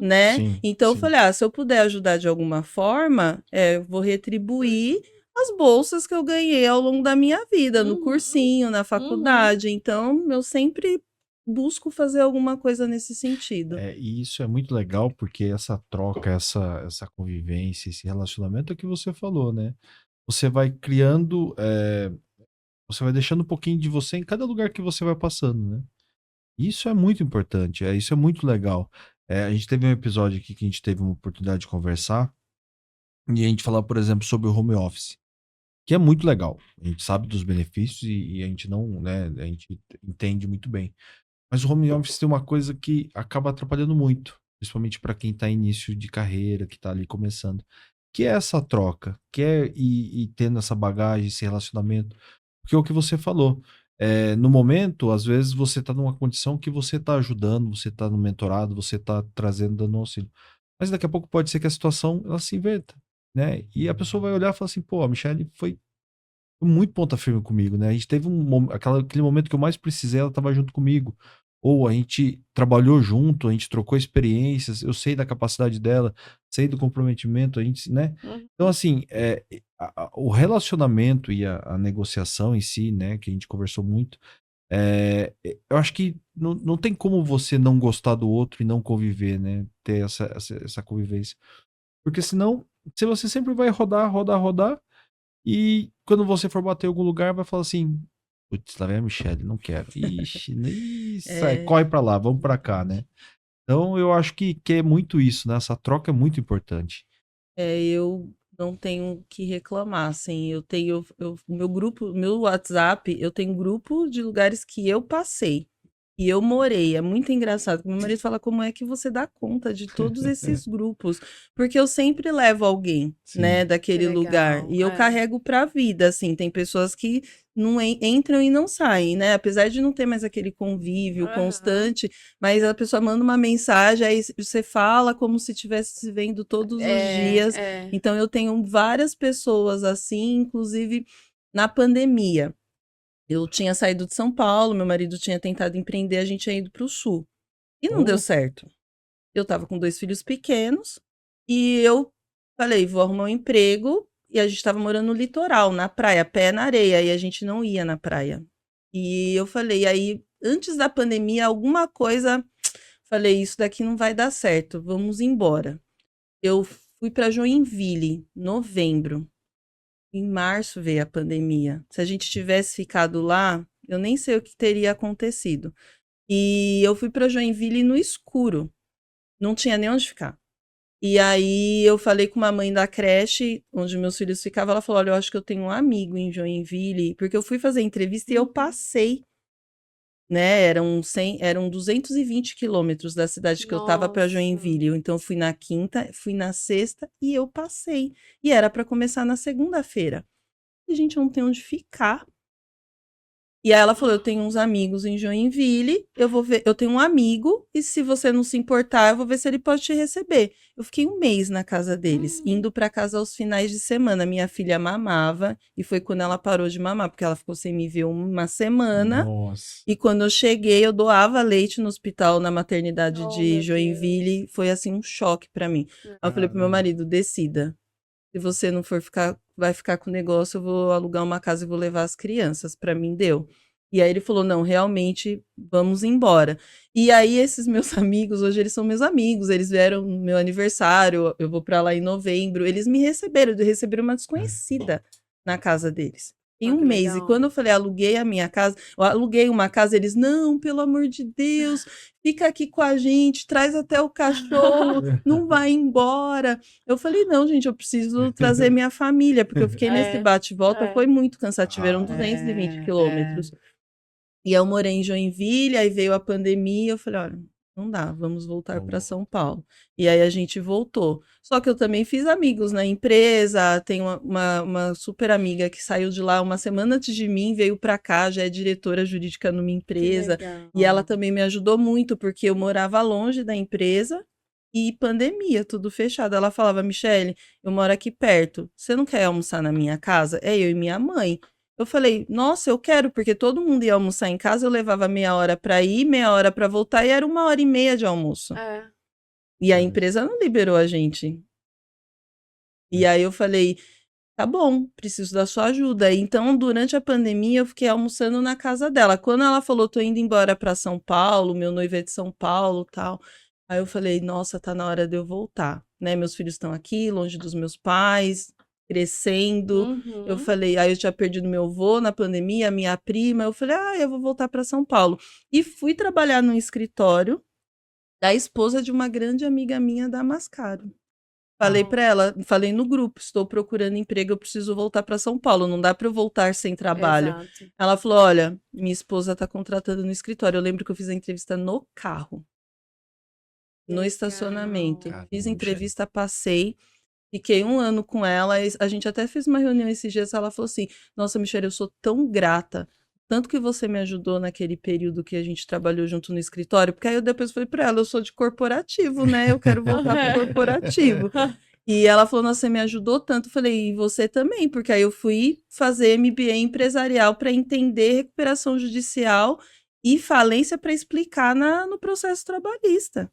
né? Então, eu falei, se eu puder ajudar de alguma forma, eu vou retribuir as bolsas que eu ganhei ao longo da minha vida, no cursinho, na faculdade. Então, eu sempre busco fazer alguma coisa nesse sentido. E isso é muito legal, porque essa troca, essa convivência, esse relacionamento é o que você falou, né? Você vai criando, você vai deixando um pouquinho de você em cada lugar que você vai passando, né? Isso é muito importante, isso é muito legal. A gente teve um episódio aqui que a gente teve uma oportunidade de conversar e a gente falava, por exemplo, sobre o home office, que é muito legal. A gente sabe dos benefícios e a gente não, né, a gente entende muito bem. Mas o home office tem uma coisa que acaba atrapalhando muito, principalmente para quem está em início de carreira, que está ali começando, que é essa troca, que é ir tendo essa bagagem, esse relacionamento. Porque é o que você falou, no momento, às vezes você está numa condição que você está ajudando, você está no mentorado, você está trazendo, dando auxílio. Mas daqui a pouco pode ser que a situação ela se inverta, né? E a pessoa vai olhar e falar assim, pô, a Michelle foi muito ponta firme comigo, né? A gente teve aquele momento que eu mais precisei, ela estava junto comigo. Ou a gente trabalhou junto, a gente trocou experiências, eu sei da capacidade dela, sei do comprometimento, a gente, né? Então, assim, o relacionamento e a negociação em si, né, que a gente conversou muito, eu acho que não tem como você não gostar do outro e não conviver, né? Ter essa convivência. Porque senão, se você sempre vai rodar, rodar, rodar, e quando você for bater em algum lugar, vai falar assim, putz, lá vem a Michelle, não quero. Ixi, sai, corre pra lá, vamos pra cá, né? Então eu acho que é muito isso, né? Essa troca é muito importante. Eu não tenho o que reclamar, assim, eu tenho, meu grupo, meu WhatsApp, eu tenho grupo de lugares que eu passei. E eu morei, é muito engraçado. Meu marido fala como é que você dá conta de todos esses grupos, porque eu sempre levo alguém, Sim. né, Que daquele lugar, legal, e eu carrego pra vida, assim. Tem pessoas que não entram e não saem, né? Apesar de não ter mais aquele convívio constante, mas a pessoa manda uma mensagem, aí você fala como se estivesse se vendo todos os dias. Então eu tenho várias pessoas assim, inclusive na pandemia. Eu tinha saído de São Paulo, meu marido tinha tentado empreender, a gente tinha ido para o Sul. E não deu certo. Eu estava com 2 filhos pequenos e eu falei, vou arrumar um emprego. E a gente estava morando no litoral, na praia, pé na areia, e a gente não ia na praia. E eu falei, aí, antes da pandemia, alguma coisa, falei, isso daqui não vai dar certo, vamos embora. Eu fui para Joinville, novembro. Em março veio a pandemia. Se a gente tivesse ficado lá, eu nem sei o que teria acontecido. E eu fui para Joinville no escuro. Não tinha nem onde ficar. E aí eu falei com uma mãe da creche, onde meus filhos ficavam, ela falou: "Olha, eu acho que eu tenho um amigo em Joinville", porque eu fui fazer entrevista e eu passei, né? Eram 220 quilômetros da cidade que eu tava para Nossa. Joinville. Então eu fui na quinta, fui na sexta e eu passei. E era para começar na segunda-feira. E, gente, eu não tenho onde ficar. E aí ela falou: eu tenho uns amigos em Joinville, eu vou ver, eu tenho um amigo, e se você não se importar, eu vou ver se ele pode te receber. Eu fiquei um mês na casa deles, indo para casa aos finais de semana. Minha filha mamava, e foi quando ela parou de mamar, porque ela ficou sem me ver uma semana. Nossa. E quando eu cheguei, eu doava leite no hospital, na maternidade Oh, de meu Joinville. Foi assim um choque para mim. Aí eu falei pro meu marido: decida. Se você não for vai ficar com o negócio, eu vou alugar uma casa e vou levar as crianças. Para mim, deu. E aí ele falou: não, realmente, vamos embora. E aí, esses meus amigos, hoje eles são meus amigos, eles vieram no meu aniversário, eu vou para lá em novembro. Eles me receberam uma desconhecida na casa deles. Em um mês. E quando eu falei, aluguei a minha casa, eu aluguei uma casa, eles, não, pelo amor de Deus, fica aqui com a gente, traz até o cachorro, não vai embora. Eu falei, não, gente, eu preciso trazer minha família, porque eu fiquei nesse bate e volta, foi muito cansativo, eram 220 quilômetros. E eu morei em Joinville, aí veio a pandemia, eu falei, olha, não dá, vamos voltar para São Paulo. E aí a gente voltou. Só que eu também fiz amigos na empresa, tenho uma super amiga que saiu de lá uma semana antes de mim, veio para cá, já é diretora jurídica numa empresa. E ela também me ajudou muito, porque eu morava longe da empresa e pandemia, tudo fechado. Ela falava, Michelle, eu moro aqui perto, você não quer almoçar na minha casa? É eu e minha mãe. Eu falei, nossa, eu quero, porque todo mundo ia almoçar em casa, eu levava meia hora para ir, meia hora para voltar, e era 1h30 de almoço. E a empresa não liberou a gente. E aí eu falei, tá bom, preciso da sua ajuda. Então, durante a pandemia, eu fiquei almoçando na casa dela. Quando ela falou, tô indo embora para São Paulo, meu noivo é de São Paulo, tal. Aí eu falei, nossa, tá na hora de eu voltar, né? Meus filhos estão aqui, longe dos meus pais, crescendo. Eu falei, aí eu tinha perdido meu avô na pandemia, minha prima. Eu falei, eu vou voltar para São Paulo. E fui trabalhar num escritório da esposa de uma grande amiga minha da Mascaro. Falei pra ela, falei no grupo, estou procurando emprego, eu preciso voltar para São Paulo, não dá para eu voltar sem trabalho. Exato. Ela falou, olha, minha esposa tá contratando no escritório. Eu lembro que eu fiz a entrevista no carro, no estacionamento. Caramba, Fiz entrevista, passei, fiquei 1 ano com ela. A gente até fez uma reunião esses dias, ela falou assim, nossa, Michelle, eu sou tão grata, tanto que você me ajudou naquele período que a gente trabalhou junto no escritório, porque aí eu depois falei pra ela, eu sou de corporativo, né? Eu quero voltar pro corporativo. E ela falou, nossa, você me ajudou tanto. Eu falei, e você também, porque aí eu fui fazer MBA empresarial para entender recuperação judicial e falência para explicar no processo trabalhista.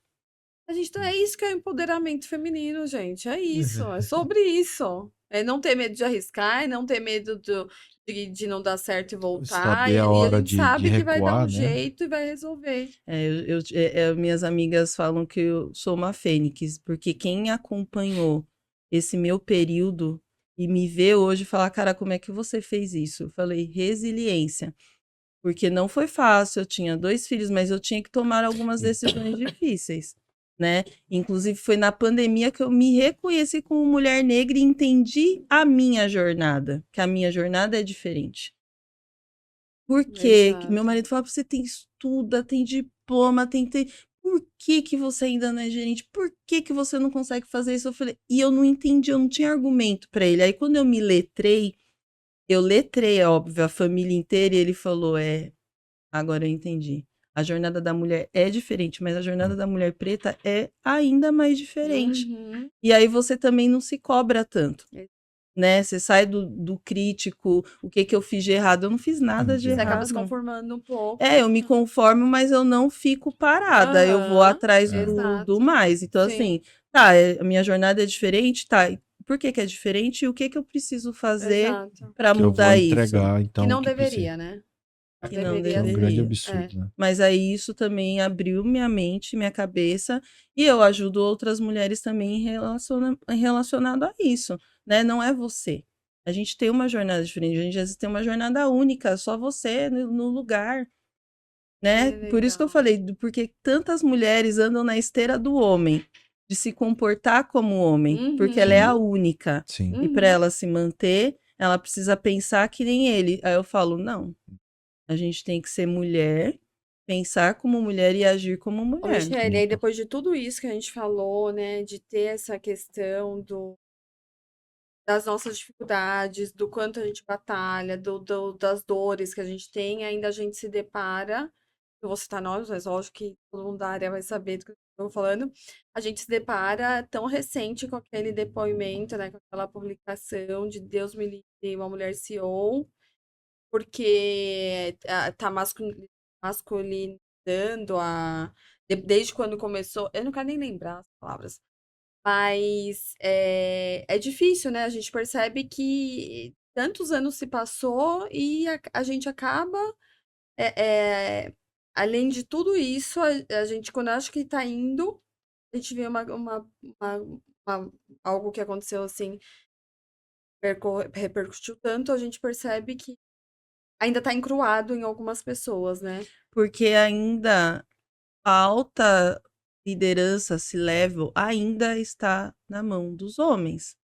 É isso que é empoderamento feminino, gente. É isso, é sobre isso. É não ter medo de arriscar, é não ter medo de não dar certo e voltar. Saber a hora a gente sabe de que vai dar recuar, um né? jeito e vai resolver. Minhas amigas falam que eu sou uma fênix, porque quem acompanhou esse meu período e me vê hoje fala, cara, como é que você fez isso? Eu falei, resiliência. Porque não foi fácil, eu tinha 2 filhos, mas eu tinha que tomar algumas decisões difíceis, né? Inclusive foi na pandemia que eu me reconheci como mulher negra e entendi a minha jornada, que a minha jornada é diferente. Porque meu marido falava, você tem estuda, tem diploma, tem por que você ainda não é gerente? Por que você não consegue fazer isso? Eu falei, e eu não entendi, eu não tinha argumento para ele. Aí quando eu me letrei, é óbvio, a família inteira, e ele falou, agora eu entendi. A jornada da mulher é diferente, mas a jornada da mulher preta é ainda mais diferente. Uhum. E aí você também não se cobra tanto, né? Você sai do crítico, o que eu fiz de errado? Eu não fiz nada de errado. Você acaba se conformando um pouco. Eu me conformo, mas eu não fico parada. Eu vou atrás do mais. Então, assim, tá, a minha jornada é diferente, tá. Por que é diferente? E o que eu preciso fazer para mudar isso? Entregar, então, que não deveria, né? Que não deveria. É um grande absurdo, né? Mas aí isso também abriu minha mente, minha cabeça, e eu ajudo outras mulheres também relacionado a isso, né? Não é você. A gente tem uma jornada diferente, a gente às vezes tem uma jornada única, só você no lugar, né? Por isso que eu falei, porque tantas mulheres andam na esteira do homem, de se comportar como homem, porque ela é a única. Sim. E para ela se manter, ela precisa pensar que nem ele. Aí eu falo, não. A gente tem que ser mulher, pensar como mulher e agir como mulher. Michelle, aí depois de tudo isso que a gente falou, né, de ter essa questão das nossas dificuldades, do quanto a gente batalha, das dores que a gente tem, ainda a gente se depara, eu vou citar nós, mas lógico que todo mundo da área vai saber do que eu estou falando, a gente se depara tão recente com aquele depoimento, né, com aquela publicação de Deus me livre, uma mulher CEO, porque tá masculinizando desde quando começou, eu não quero nem lembrar as palavras, mas é difícil, né? A gente percebe que tantos anos se passou e a gente acaba, além de tudo isso, a gente, quando acha que tá indo, a gente vê algo que aconteceu assim, repercutiu tanto, a gente percebe que ainda tá encruado em algumas pessoas, né? Porque ainda a alta liderança, C-level, ainda está na mão dos homens.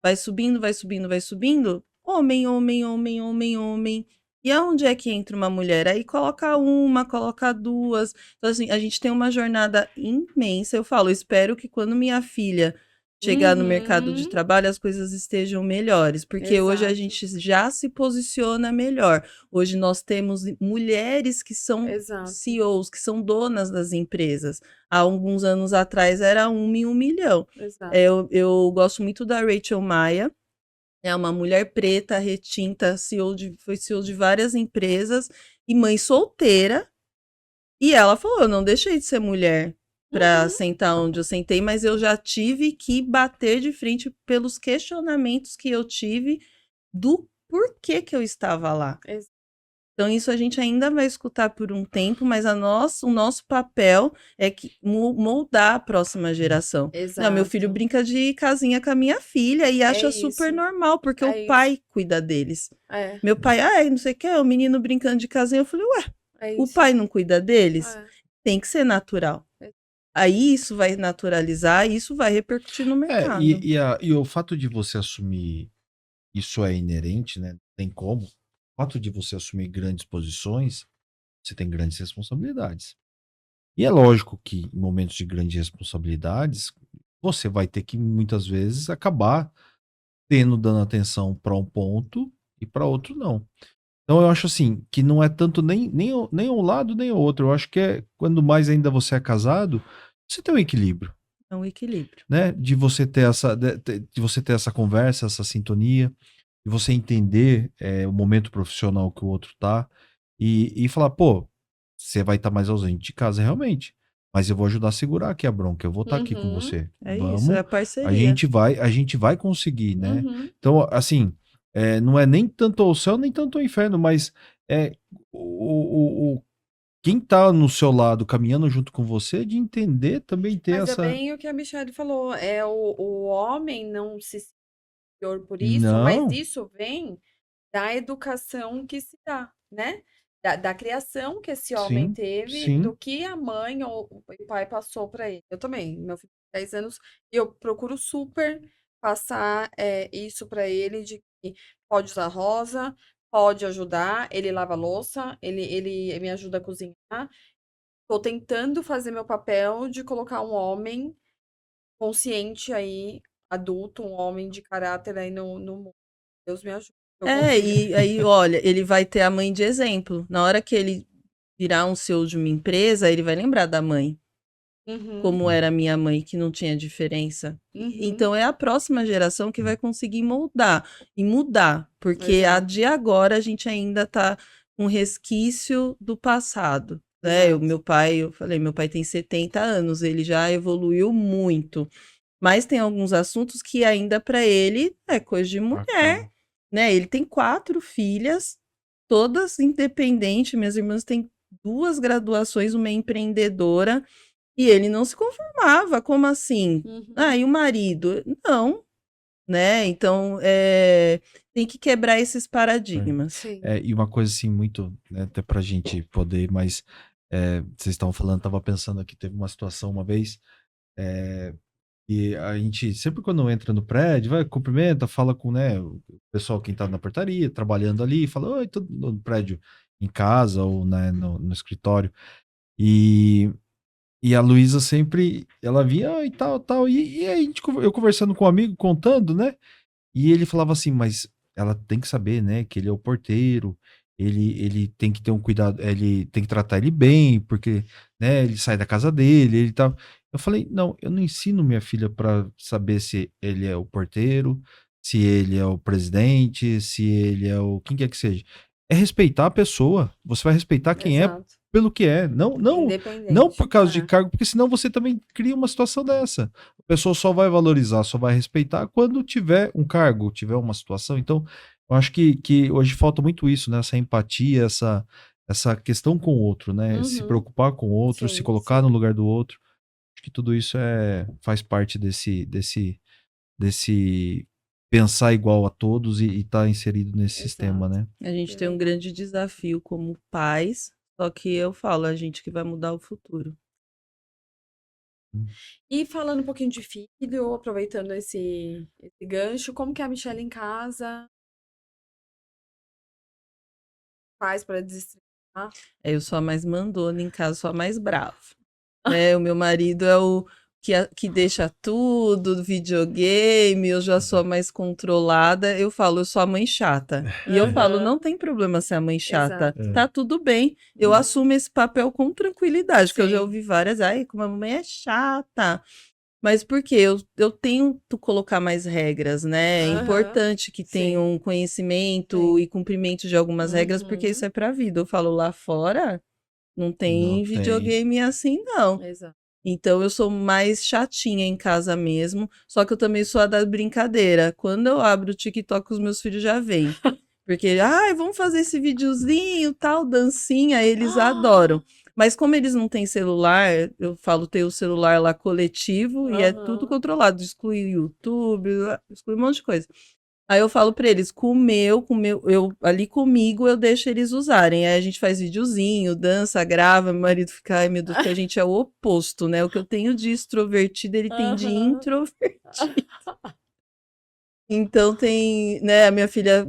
Vai subindo, vai subindo, vai subindo. Homem, homem, homem, homem, homem. E aonde é que entra uma mulher? Aí coloca uma, coloca duas. Então, assim, a gente tem uma jornada imensa. Eu falo, espero que quando minha filha chegar no mercado de trabalho, as coisas estejam melhores. Porque hoje a gente já se posiciona melhor. Hoje nós temos mulheres que são CEOs, que são donas das empresas. Há alguns anos atrás era 1 em 1 milhão. Eu gosto muito da Rachel Maia. É uma mulher preta, retinta, foi CEO de várias empresas e mãe solteira. E ela falou, eu não deixei de ser mulher para sentar onde eu sentei, mas eu já tive que bater de frente pelos questionamentos que eu tive do porquê que eu estava lá. Então, isso a gente ainda vai escutar por um tempo, mas o nosso papel é moldar a próxima geração. Não, meu filho brinca de casinha com a minha filha e acha super normal, porque o pai cuida deles. Meu pai, não sei o que, o menino brincando de casinha. Eu falei, o pai não cuida deles? Tem que ser natural. Aí isso vai naturalizar e isso vai repercutir no mercado. E o fato de você assumir, isso é inerente, né? Tem como. O fato de você assumir grandes posições, você tem grandes responsabilidades. E é lógico que em momentos de grandes responsabilidades, você vai ter que muitas vezes acabar dando atenção para um ponto e para outro não. Então eu acho assim, que não é tanto nem um lado nem o outro. Eu acho que quando mais ainda você é casado, você tem um equilíbrio. É um equilíbrio. Né? De você ter essa conversa, essa sintonia, de você entender o momento profissional que o outro tá e falar, pô, você vai estar mais ausente de casa realmente, mas eu vou ajudar a segurar aqui a bronca, eu vou estar aqui com você. Vamos, isso, é parceria. a gente vai conseguir, né? Então, assim, não é nem tanto o céu, nem tanto o inferno, mas quem tá no seu lado, caminhando junto com você, de entender também ter Mas essa... é bem o que a Michelle falou, o homem não se sente pior por isso, Não. mas isso vem da educação que se dá, né? Da criação que esse homem teve, do que a mãe ou o pai passou para ele. Eu também, meu filho tem 10 anos, e eu procuro super passar isso para ele, de que pode usar rosa, pode ajudar, ele lava a louça, ele me ajuda a cozinhar. Tô tentando fazer meu papel de colocar um homem consciente aí, adulto, um homem de caráter aí no mundo. Deus me ajude. E aí, olha, ele vai ter a mãe de exemplo. Na hora que ele virar um CEO de uma empresa, ele vai lembrar da mãe. Como era a minha mãe, que não tinha diferença. Então, é a próxima geração que vai conseguir moldar e mudar. Porque a de agora, a gente ainda tá com resquício do passado. Né? O meu pai, eu falei, meu pai tem 70 anos, ele já evoluiu muito. Mas tem alguns assuntos que ainda para ele é coisa de mulher. Né? Ele tem 4 filhas, todas independentes. Minhas irmãs têm 2 graduações, uma é empreendedora. E ele não se conformava, como assim? E o marido? Não, né? Então, tem que quebrar esses paradigmas. E uma coisa assim, muito, né, até pra gente poder, mas vocês estavam falando, tava pensando aqui, teve uma situação uma vez, e a gente, sempre quando entra no prédio, vai, cumprimenta, fala com, né, o pessoal, quem tá na portaria, trabalhando ali, fala, oi, tudo no prédio, em casa ou, né, no escritório. E a Luísa sempre, ela via e tal, e aí eu conversando com um amigo, contando, né, e ele falava assim, mas ela tem que saber, né, que ele é o porteiro, ele tem que ter um cuidado, ele tem que tratar ele bem, porque, né, ele sai da casa dele, ele tá... Eu falei, não, eu não ensino minha filha para saber se ele é o porteiro, se ele é o presidente, se ele é o... quem quer que seja. É respeitar a pessoa, você vai respeitar quem é pelo que é, não por causa de cargo, porque senão você também cria uma situação dessa. A pessoa só vai valorizar, só vai respeitar quando tiver um cargo, tiver uma situação. Então, eu acho que hoje falta muito isso, né? Essa empatia, essa questão com o outro, né? Se preocupar com o outro, se colocar no lugar do outro. Acho que tudo isso faz parte desse pensar igual a todos e estar inserido nesse sistema, né? A gente tem um grande desafio como pais, só que eu falo, a gente que vai mudar o futuro. E falando um pouquinho de filho, aproveitando esse gancho, como que é a Michelle em casa faz para desestressar? Eu sou a mais mandona em casa, sou a mais brava. Né? O meu marido é o que deixa tudo, videogame, eu já sou a mais controlada. Eu falo, eu sou a mãe chata. E eu falo, não tem problema ser a mãe chata. Tá tudo bem. Eu assumo esse papel com tranquilidade, porque eu já ouvi várias, ai, como a mamãe é chata. Mas por quê? Eu tento colocar mais regras, né? É importante que tenha um conhecimento e cumprimento de algumas regras, porque isso é pra vida. Eu falo, lá fora não tem videogame assim, não. Exato. Então, eu sou mais chatinha em casa mesmo, só que eu também sou a da brincadeira. Quando eu abro o TikTok, os meus filhos já vêm. Porque, vamos fazer esse videozinho, tal, dancinha, eles adoram. Mas como eles não têm celular, eu falo, tem o celular lá coletivo e é tudo controlado. Exclui o YouTube, exclui um monte de coisa. Aí eu falo pra eles, eu ali comigo eu deixo eles usarem. Aí a gente faz videozinho, dança, grava, meu marido fica, ai meu Deus, que a gente é o oposto, né? O que eu tenho de extrovertido, ele tem de introvertido. Então tem, né, a minha filha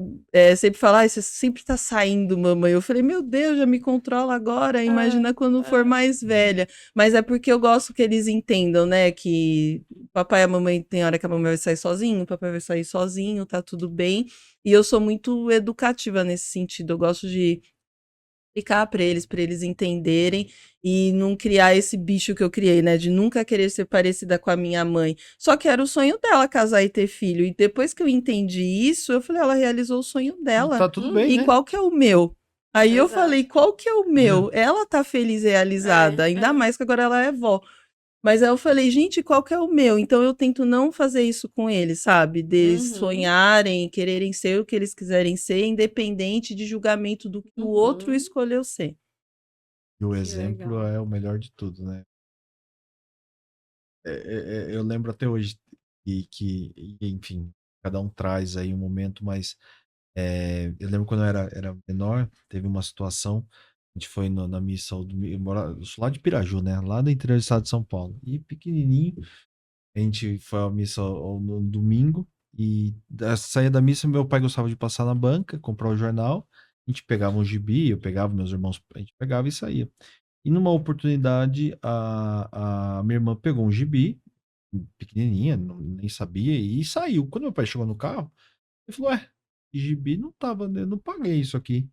sempre fala, você sempre tá saindo, mamãe. Eu falei, meu Deus, já me controla agora, imagina quando for mais velha. Mas é porque eu gosto que eles entendam, né, que papai e a mamãe, tem hora que a mamãe vai sair sozinho, o papai vai sair sozinho, tá tudo bem. E eu sou muito educativa nesse sentido, eu gosto de explicar para eles entenderem e não criar esse bicho que eu criei, né? De nunca querer ser parecida com a minha mãe. Só que era o sonho dela casar e ter filho. E depois que eu entendi isso, eu falei, ela realizou o sonho dela. Tá tudo bem, E né? qual que é o meu? Aí eu falei, qual que é o meu? Ela tá feliz e realizada, ainda mais que agora ela é vó. Mas aí eu falei, gente, qual que é o meu? Então eu tento não fazer isso com eles, sabe? Deles sonharem, quererem ser o que eles quiserem ser, independente de julgamento do que o outro escolheu ser. E o exemplo é o melhor de tudo, né? Eu lembro até hoje enfim, cada um traz aí um momento, mas eu lembro quando eu era menor, teve uma situação, a gente foi na missa, eu sou lá de Piraju, né? Lá do interior do estado de São Paulo. E pequenininho, a gente foi à missa no domingo e saía da missa, meu pai gostava de passar na banca, comprar o jornal, a gente pegava um gibi, eu pegava, meus irmãos, a gente pegava e saía. E numa oportunidade, a minha irmã pegou um gibi, pequenininha, nem sabia, e saiu. Quando meu pai chegou no carro, ele falou, gibi não tava, né? Eu não paguei isso aqui.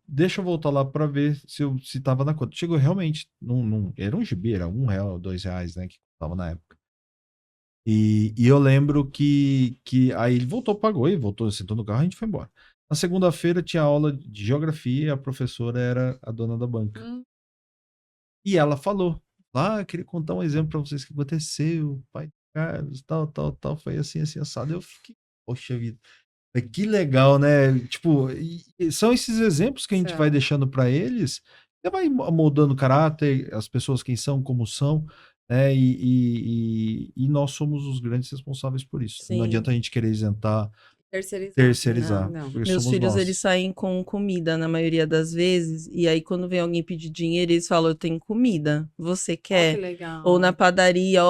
Deixa eu voltar lá para ver se tava na conta. Chegou realmente, não, era um gibi, era R$1, R$2, né, que tava na época. E eu lembro que aí ele voltou, pagou, e voltou, sentou no carro, a gente foi embora. Na segunda-feira tinha aula de geografia e a professora era a dona da banca. E ela falou, queria contar um exemplo para vocês que aconteceu, pai Carlos, tal, foi assim, assim, assado. Eu fiquei, poxa vida, que legal, né? Tipo, e são esses exemplos que a gente vai deixando para eles, e vai moldando o caráter, as pessoas quem são, como são, né? E nós somos os grandes responsáveis por isso. Sim. Não adianta a gente querer isentar, Terceirizar. terceirizar. Não. Porque Meus somos filhos, nós. eles saem com comida na maioria das vezes, e aí quando vem alguém pedir dinheiro, eles falam, eu tenho comida, você quer? Que legal. Ou na padaria,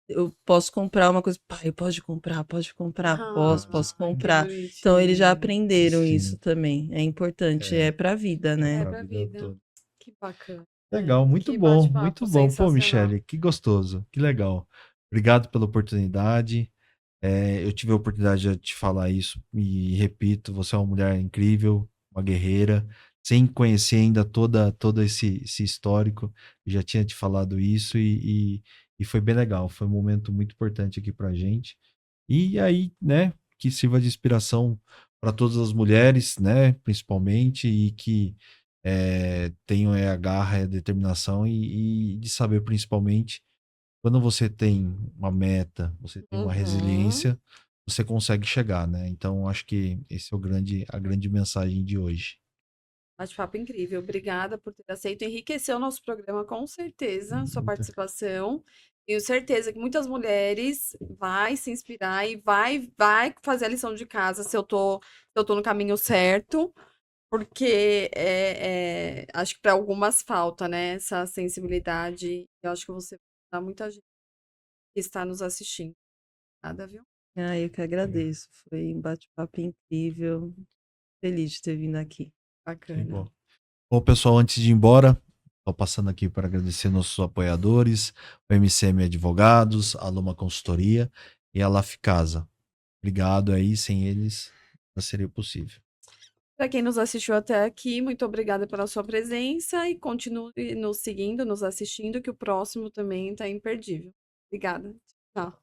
eu posso comprar uma coisa, pai, pode comprar, posso comprar. Então eles já aprenderam Sim. isso também, é importante, é pra vida, né? É pra vida. Que bacana. Legal, muito bom, muito bom. Pô, Michele, que gostoso, que legal. Obrigado pela oportunidade. Eu tive a oportunidade de te falar isso e repito, você é uma mulher incrível, uma guerreira, sem conhecer ainda todo esse histórico, eu já tinha te falado isso e foi bem legal, foi um momento muito importante aqui pra gente. E aí, né, que sirva de inspiração para todas as mulheres, né, principalmente, e que tenham a garra e a determinação e de saber principalmente quando você tem uma meta, você tem uma resiliência, você consegue chegar, né? Então, acho que esse é a grande mensagem de hoje. Bate-papo incrível. Obrigada por ter aceito. Enriqueceu o nosso programa, com certeza, sua participação. Tenho certeza que muitas mulheres vai se inspirar e vai fazer a lição de casa se eu tô no caminho certo. Porque acho que para algumas falta, né? Essa sensibilidade. Eu acho que você dá muita gente que está nos assistindo. Nada, viu? Eu que agradeço. Foi um bate-papo incrível. Feliz de ter vindo aqui. Bacana. Bom, pessoal, antes de ir embora, estou passando aqui para agradecer nossos apoiadores, o MCM Advogados, a Luma Consultoria e a Laf Casa. Obrigado aí, sem eles não seria possível. Para quem nos assistiu até aqui, muito obrigada pela sua presença e continue nos seguindo, nos assistindo, que o próximo também está imperdível. Obrigada. Tchau.